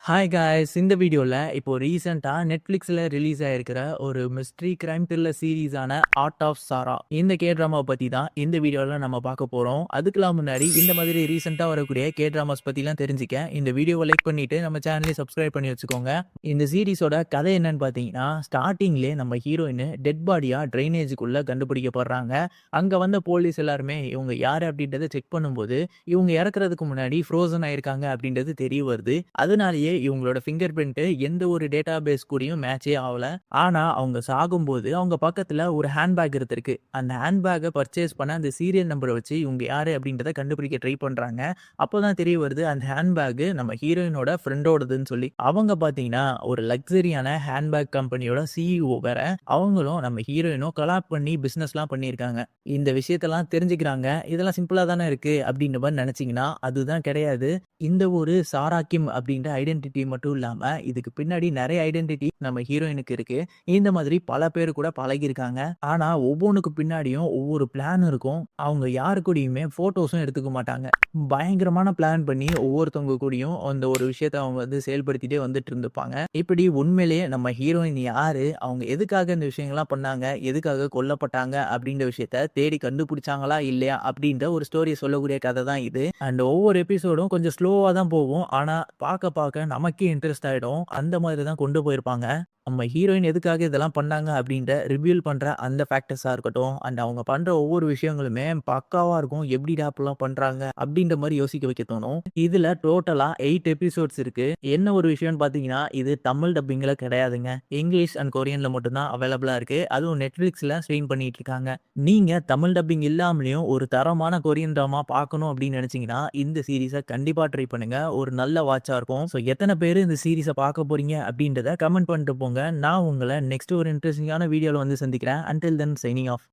Hi guys! இந்த வீடியோல இப்போ ரீசென்ட்டா Netflixல ரிலீஸ் ஆயிருக்கிற ஒரு மிஸ்ட்ரி கிரைம் த்ரில்லர் சீரிஸான ஆர்ட் ஆஃப் சாரா. இந்த ட்ராமாவ பத்தி தான் இந்த வீடியோல நம்ம பார்க்க போறோம். அதுக்கெல்லாம் முன்னாடி இந்த மாதிரி ரீசென்ட்டா வரக்கூடிய ட்ராமாஸ் பத்திலாம் தெரிஞ்சுக்க இந்த வீடியோவ லைக் பண்ணிட்டு நம்ம சேனலையும் சப்ஸ்கிரைப் பண்ணி வச்சுக்கோங்க. இந்த சீரிஸோட கதை என்னன்னு பார்த்தீங்கன்னா, ஸ்டார்ட்டிங்லயே நம்ம ஹீரோயின் டெட் பாடியா ட்ரைனேஜுக்குள்ள கண்டுபிடிக்கப்படுறாங்க. அங்க வந்த போலீஸ் எல்லாருமே இவங்க யாரு அப்படின்றத செக் பண்ணும்போது, இவங்க இறக்குறதுக்கு முன்னாடி ஃப்ரோசன் ஆயிருக்காங்க அப்படின்றது தெரிய வருது. அதனாலேயே இவங்களோட ஃபிங்கர் பிரிண்ட் எந்த ஒரு டேட்டாபேஸ் கூடயும் மேட்சே ஆகல. ஆனா அவங்க சாகும்போது அவங்க பக்கத்துல ஒரு ஹேண்ட்பேக் இருந்திருக்கு. அந்த ஹேண்ட்பேக்கை பர்ச்சேஸ் பண்ண அந்த சீரியல் நம்பரை வச்சு இவங்க யாரு அப்படின்றத கண்டுபிடிக்க ட்ரை பண்றாங்க. அப்போதான் தெரிய வருது அந்த ஹேண்ட்பேக் நம்ம ஹீரோயினோட ஃப்ரெண்டோடதுன்னு சொல்லி. அவங்க பாத்தீங்கன்னா ஒரு லக்ஸரியான ஹேண்ட்பேக் கம்பெனியோட சிஇஓ வேற. அவங்களும் நம்ம ஹீரோயினும் கொலாப் பண்ணி பிசினஸ்லாம் பண்ணியிருக்காங்க. இந்த விஷயத்தெல்லாம் தெரிஞ்சுக்கிறாங்க. இதெல்லாம் சிம்பிளா தானே இருக்கு அப்படின்ற மாதிரி நினைச்சீங்கன்னா அதுதான் கிடையாது. இந்த ஒரு சாரா கிம் அப்படின்ற ஐடென்டிட்டி மட்டும் இல்லாம, இதுக்கு பின்னாடி நெறைய ஐடென்டிட்டி நம்ம ஹீரோயினுக்கு இருக்கு. இந்த மாதிரி பல பேர் கூட பழகியிருக்காங்க. ஆனா, ஒவ்வொன்னுக்கு பின்னாடியும் ஒவ்வொரு பிளான் இருக்கும். அவங்க யாரு கூடயுமே ஃபோட்டோஸும் எடுத்துக்க மாட்டாங்க. பயங்கரமான பிளான் பண்ணி ஒவ்வொருத்தவங்க கூடயும் அந்த ஒரு விஷயத்த அவங்க செயல்படுத்திட்டே வந்துட்டு இருந்திருப்பாங்க. இப்படி உண்மையிலேயே நம்ம ஹீரோயின் யாரு? அவங்க எதுக்காக இந்த விஷயங்கள்லாம் பண்ணாங்க? எதுக்காக கொல்லப்பட்டாங்க? அப்படின்ற விஷயத்த தேடி கண்டுபிடிச்சாங்களா? இல்லையா? அப்படின்ற ஒரு ஸ்டோரிய சொல்லக்கூடிய கதை தான் இது. அண்ட் ஒவ்வொரு எபிசோடும் கொஞ்சம் ஸ்லோவா தான் போகும். ஆனா, பார்க்க பார்க்க நமக்கே இன்ட்ரெஸ்ட் ஆயிடும். அந்த மாதிரி தான் கொண்டு போயிருப்பாங்க. நம்ம ஹீரோயின் எதுக்காக இதெல்லாம் பண்ணாங்க அப்படின்ற ரிவீல் பண்ற அந்த ஃபேக்டர்ஸா இருக்கட்டும், அண்ட் அவங்க பண்ற ஒவ்வொரு விஷயங்களுமே பக்காவா இருக்கும். எப்படிடா இப்படிலாம் பண்றாங்க? அப்படின்ற மாரி யோசிக்க வைக்க தோணும். இதுல டோட்டலா 8 எபிசோட்ஸ் இருக்கு. என்ன ஒரு விஷயம்னு பார்த்தீங்கன்னா, இது தமிழ் டப்பிங்ல கிடையாதுங்க. இங்கிலீஷ் அண்ட் கொரியன்ல மட்டும் தான் அவைலபிளா இருக்கு. அதுவும் Netflixல ஸ்ட்ரீம் பண்ணிட்டு இருக்காங்க. நீங்க தமிழ் டப்பிங் இல்லாமலேயும் ஒரு தரமான கொரியன் டிராமா பார்க்கணும் அப்படின்னு நினைச்சீங்கன்னா, இந்த சீரிஸ கண்டிப்பா ட்ரை பண்ணுங்க. ஒரு நல்ல வாட்சா இருக்கும். ஸோ எத்தன பேரு இந்த சீரிஸ பார்க்க போறீங்க அப்படின்றத கமெண்ட் பண்ணிட்டு போங்க. நான் உங்கள நெக்ஸ்ட் ஒரு இன்ட்ரஸ்டிங்கான வீடியோல சந்திக்கிறேன். Until then signing off.